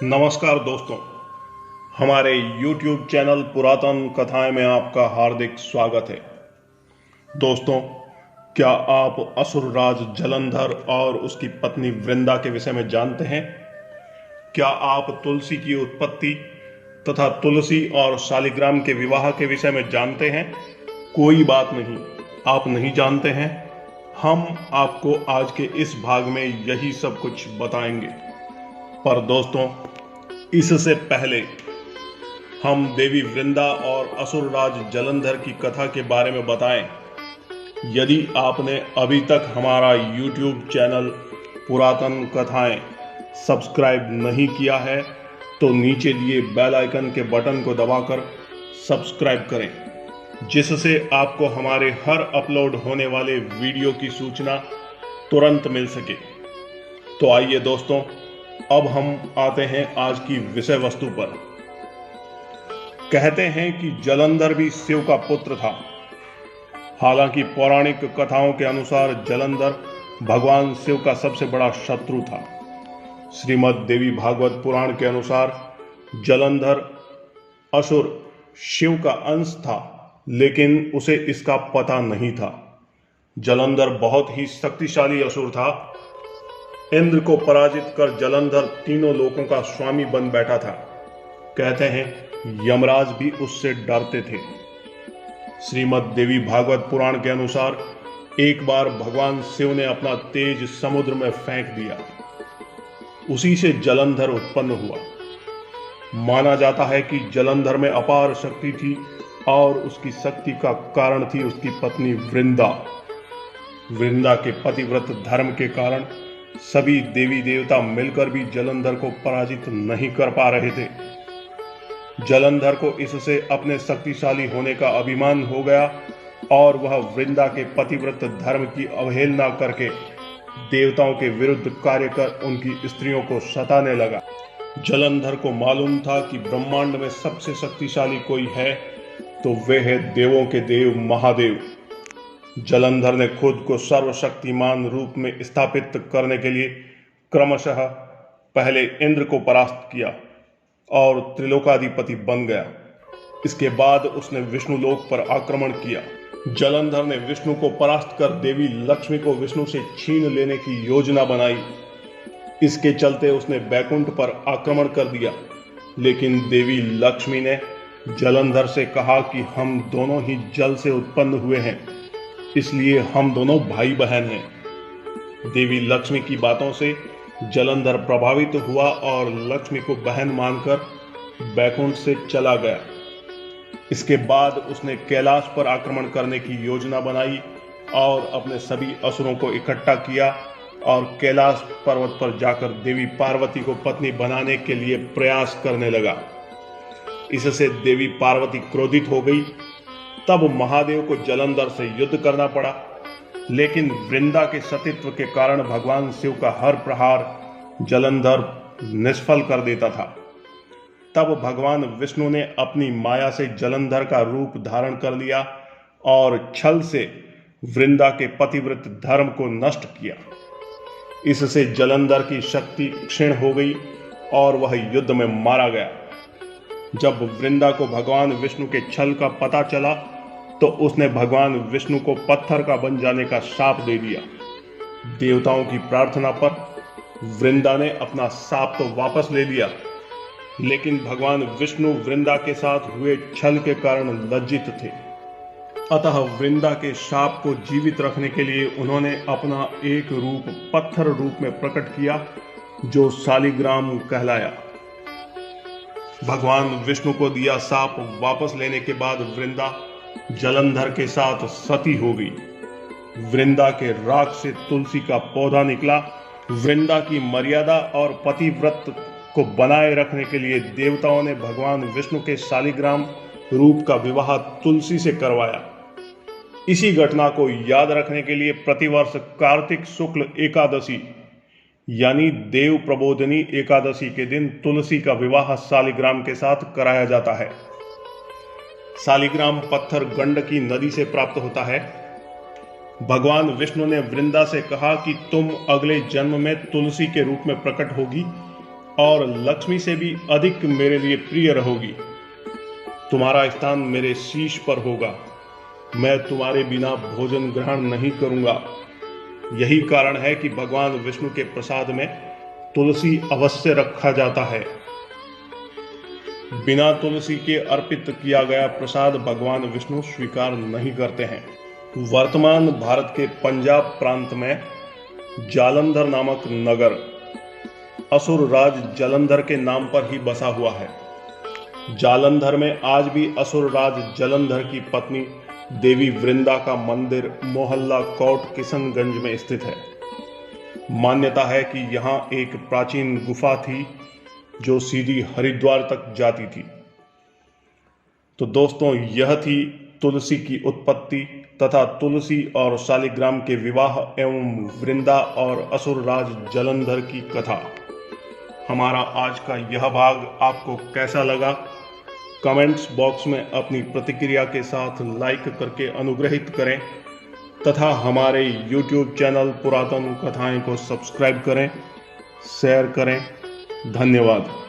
नमस्कार दोस्तों, हमारे YouTube चैनल पुरातन कथाएं में आपका हार्दिक स्वागत है। दोस्तों, क्या आप असुरराज जलंधर और उसकी पत्नी वृंदा के विषय में जानते हैं? क्या आप तुलसी की उत्पत्ति तथा तुलसी और शालिग्राम के विवाह के विषय में जानते हैं? कोई बात नहीं, आप नहीं जानते हैं। हम आपको आज के इस भाग में यही सब कुछ बताएंगे। पर दोस्तों, इससे पहले हम देवी वृंदा और असुरराज जलंधर की कथा के बारे में बताएं। यदि आपने अभी तक हमारा YouTube चैनल पुरातन कथाएं सब्सक्राइब नहीं किया है तो नीचे दिए बेल आइकन के बटन को दबाकर सब्सक्राइब करें, जिससे आपको हमारे हर अपलोड होने वाले वीडियो की सूचना तुरंत मिल सके। तो आइए दोस्तों, अब हम आते हैं आज की विषय वस्तु पर। कहते हैं कि जलंधर भी शिव का पुत्र था। हालांकि पौराणिक कथाओं के अनुसार जलंधर भगवान शिव का सबसे बड़ा शत्रु था। श्रीमद् देवी भागवत पुराण के अनुसार जलंधर असुर शिव का अंश था, लेकिन उसे इसका पता नहीं था। जलंधर बहुत ही शक्तिशाली असुर था। इंद्र को पराजित कर जलंधर तीनों लोकों का स्वामी बन बैठा था। कहते हैं यमराज भी उससे डरते थे। श्रीमद् देवी भागवत पुराण के अनुसार एक बार भगवान शिव ने अपना तेज समुद्र में फेंक दिया। उसी से जलंधर उत्पन्न हुआ। माना जाता है कि जलंधर में अपार शक्ति थी और उसकी शक्ति का कारण थी उसकी पत्नी वृंदा। वृंदा के पतिव्रत धर्म के कारण सभी देवी देवता मिलकर भी जलंधर को पराजित नहीं कर पा रहे थे। जलंधर को इससे अपने शक्तिशाली होने का अभिमान हो गया और वह वृंदा के पतिव्रत धर्म की अवहेलना करके देवताओं के विरुद्ध कार्य कर उनकी स्त्रियों को सताने लगा। जलंधर को मालूम था कि ब्रह्मांड में सबसे शक्तिशाली कोई है तो वे है देवों के देव महादेव। जलंधर ने खुद को सर्वशक्तिमान रूप में स्थापित करने के लिए क्रमशः पहले इंद्र को परास्त किया और त्रिलोकाधिपति बन गया। इसके बाद उसने विष्णु लोक पर आक्रमण किया। जलंधर ने विष्णु को परास्त कर देवी लक्ष्मी को विष्णु से छीन लेने की योजना बनाई। इसके चलते उसने बैकुंठ पर आक्रमण कर दिया, लेकिन देवी लक्ष्मी ने जलंधर से कहा कि हम दोनों ही जल से उत्पन्न हुए हैं, इसलिए हम दोनों भाई बहन हैं। देवी लक्ष्मी की बातों से जलंधर प्रभावित हुआ और लक्ष्मी को बहन मानकर बैकुंठ से चला गया। इसके बाद उसने कैलाश पर आक्रमण करने की योजना बनाई और अपने सभी असुरों को इकट्ठा किया और कैलाश पर्वत पर जाकर देवी पार्वती को पत्नी बनाने के लिए प्रयास करने लगा। इससे देवी पार्वती क्रोधित हो गई। तब महादेव को जलंधर से युद्ध करना पड़ा, लेकिन वृंदा के सतीत्व के कारण भगवान शिव का हर प्रहार जलंधर निष्फल कर देता था। तब भगवान विष्णु ने अपनी माया से जलंधर का रूप धारण कर लिया और छल से वृंदा के पतिव्रत धर्म को नष्ट किया। इससे जलंधर की शक्ति क्षीण हो गई और वह युद्ध में मारा गया। जब वृंदा को भगवान विष्णु के छल का पता चला तो उसने भगवान विष्णु को पत्थर का बन जाने का शाप दे दिया। देवताओं की प्रार्थना पर वृंदा ने अपना शाप तो वापस ले लिया, लेकिन भगवान विष्णु वृंदा के साथ हुए छल के कारण लज्जित थे। अतः वृंदा के शाप को जीवित रखने के लिए उन्होंने अपना एक रूप पत्थर रूप में प्रकट किया, जो शालिग्राम कहलाया। भगवान विष्णु को दिया शाप वापस लेने के बाद वृंदा जलंधर के साथ सती हो गई। वृंदा के राख से तुलसी का पौधा निकला। वृंदा की मर्यादा और पतिव्रत को बनाए रखने के लिए देवताओं ने भगवान विष्णु के शालिग्राम रूप का विवाह तुलसी से करवाया। इसी घटना को याद रखने के लिए प्रतिवर्ष कार्तिक शुक्ल एकादशी यानी देव प्रबोधनी एकादशी के दिन तुलसी का विवाह शालिग्राम के साथ कराया जाता है। शालिग्राम पत्थर गंडकी नदी से प्राप्त होता है। भगवान विष्णु ने वृंदा से कहा कि तुम अगले जन्म में तुलसी के रूप में प्रकट होगी और लक्ष्मी से भी अधिक मेरे लिए प्रिय रहोगी। तुम्हारा स्थान मेरे शीश पर होगा। मैं तुम्हारे बिना भोजन ग्रहण नहीं करूंगा। यही कारण है कि भगवान विष्णु के प्रसाद में तुलसी अवश्य रखा जाता है। बिना तुलसी के अर्पित किया गया प्रसाद भगवान विष्णु स्वीकार नहीं करते हैं। वर्तमान भारत के पंजाब प्रांत में जालंधर नामक नगर असुर राज जलंधर के नाम पर ही बसा हुआ है। जालंधर में आज भी असुर राज जलंधर की पत्नी देवी वृंदा का मंदिर मोहल्ला कोट किशनगंज में स्थित है। मान्यता है कि यहाँ एक प्राचीन गुफा थी जो सीधी हरिद्वार तक जाती थी। तो दोस्तों, यह थी तुलसी की उत्पत्ति तथा तुलसी और शालिग्राम के विवाह एवं वृंदा और असुरराज जलंधर की कथा। हमारा आज का यह भाग आपको कैसा लगा? कमेंट्स बॉक्स में अपनी प्रतिक्रिया के साथ लाइक करके अनुग्रहित करें तथा हमारे YouTube चैनल पुरातन कथाएं को सब्सक्राइब करें, शेयर करें। धन्यवाद।